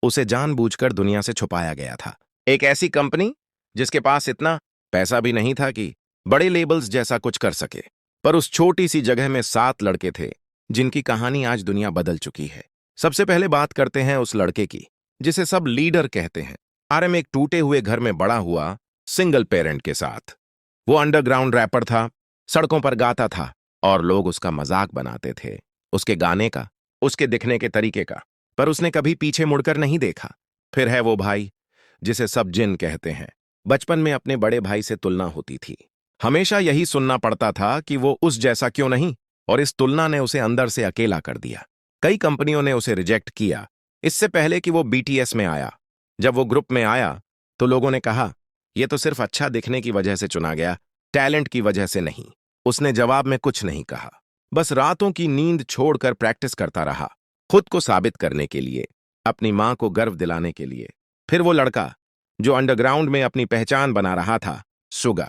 उसे जानबूझकर दुनिया से छुपाया गया था। एक ऐसी कंपनी जिसके पास इतना पैसा भी नहीं था कि बड़े लेबल्स जैसा कुछ कर सके। पर उस छोटी सी जगह में 7 लड़के थे जिनकी कहानी आज दुनिया बदल चुकी है। सबसे पहले बात करते हैं उस लड़के की जिसे सब लीडर कहते हैं। आरएम एक टूटे हुए घर में बड़ा हुआ, सिंगल पेरेंट के साथ। वो अंडरग्राउंड रैपर था, सड़कों पर गाता था और लोग उसका मजाक बनाते थे, उसके गाने का, उसके दिखने के तरीके का। पर उसने कभी पीछे मुड़कर नहीं देखा। फिर है वो भाई जिसे सब जिन कहते हैं। बचपन में अपने बड़े भाई से तुलना होती थी। हमेशा यही सुनना पड़ता था कि वो उस जैसा क्यों नहीं, और इस तुलना ने उसे अंदर से अकेला कर दिया। कई कंपनियों ने उसे रिजेक्ट किया, इससे पहले कि वो बीटीएस में आया। जब वो ग्रुप में आया तो लोगों ने कहा, यह तो सिर्फ अच्छा दिखने की वजह से चुना गया, टैलेंट की वजह से नहीं। उसने जवाब में कुछ नहीं कहा, बस रातों की नींद छोड़कर प्रैक्टिस करता रहा, खुद को साबित करने के लिए, अपनी मां को गर्व दिलाने के लिए। फिर वो लड़का जो अंडरग्राउंड में अपनी पहचान बना रहा था, सुगा,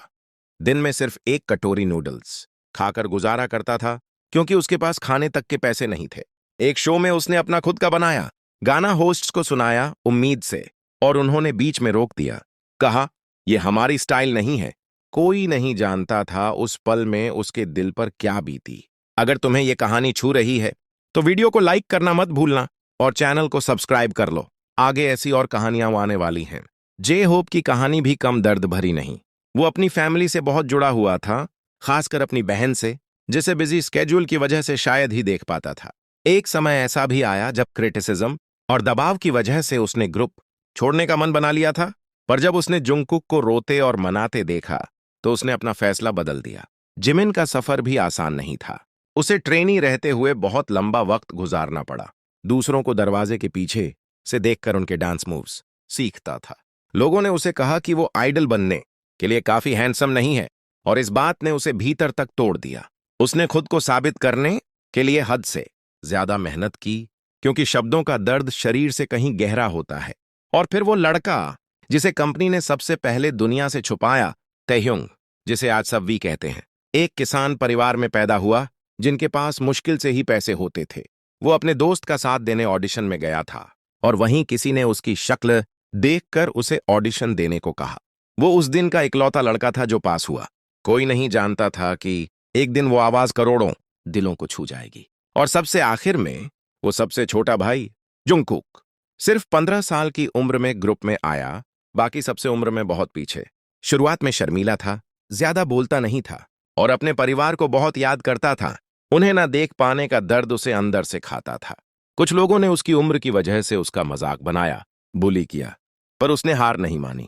दिन में सिर्फ एक कटोरी नूडल्स खाकर गुजारा करता था क्योंकि उसके पास खाने तक के पैसे नहीं थे। एक शो में उसने अपना खुद का बनाया गाना होस्ट्स को सुनाया उम्मीद से, और उन्होंने बीच में रोक दिया, कहा यह हमारी स्टाइल नहीं है। कोई नहीं जानता था उस पल में उसके दिल पर क्या बीती। अगर तुम्हें यह कहानी छू रही है तो वीडियो को लाइक करना मत भूलना और चैनल को सब्सक्राइब कर लो। आगे ऐसी और कहानियां आने वाली हैं। जे होप की कहानी भी कम दर्द भरी नहीं। वो अपनी फैमिली से बहुत जुड़ा हुआ था, खासकर अपनी बहन से, जिसे बिजी स्केड्यूल की वजह से शायद ही देख पाता था। एक समय ऐसा भी आया जब क्रिटिसिज्म और दबाव की वजह से उसने ग्रुप छोड़ने का मन बना लिया था। पर जब उसने जुंगकुक को रोते और मनाते देखा तो उसने अपना फैसला बदल दिया। जिमिन का सफर भी आसान नहीं था। उसे ट्रेनी रहते हुए बहुत लंबा वक्त गुजारना पड़ा। दूसरों को दरवाजे के पीछे से देखकर उनके डांस मूव्स सीखता था। लोगों ने उसे कहा कि वो आइडल बनने के लिए काफी हैंडसम नहीं है, और इस बात ने उसे भीतर तक तोड़ दिया। उसने खुद को साबित करने के लिए हद से ज्यादा मेहनत की, क्योंकि शब्दों का दर्द शरीर से कहीं गहरा होता है। और फिर वो लड़का जिसे कंपनी ने सबसे पहले दुनिया से छुपाया, तैह्युंग, जिसे आज सब वी कहते हैं, एक किसान परिवार में पैदा हुआ जिनके पास मुश्किल से ही पैसे होते थे। वो अपने दोस्त का साथ देने ऑडिशन में गया था और वहीं किसी ने उसकी शक्ल देखकर उसे ऑडिशन देने को कहा। वो उस दिन का इकलौता लड़का था जो पास हुआ। कोई नहीं जानता था कि एक दिन वो आवाज करोड़ों दिलों को छू जाएगी। और सबसे आखिर में वो सबसे छोटा भाई जुंगकुक सिर्फ 15 साल की उम्र में ग्रुप में आया, बाकी सबसे उम्र में बहुत पीछे। शुरुआत में शर्मीला था, ज्यादा बोलता नहीं था और अपने परिवार को बहुत याद करता था। उन्हें ना देख पाने का दर्द उसे अंदर से खाता था। कुछ लोगों ने उसकी उम्र की वजह से उसका मजाक बनाया, बुली किया, पर उसने हार नहीं मानी।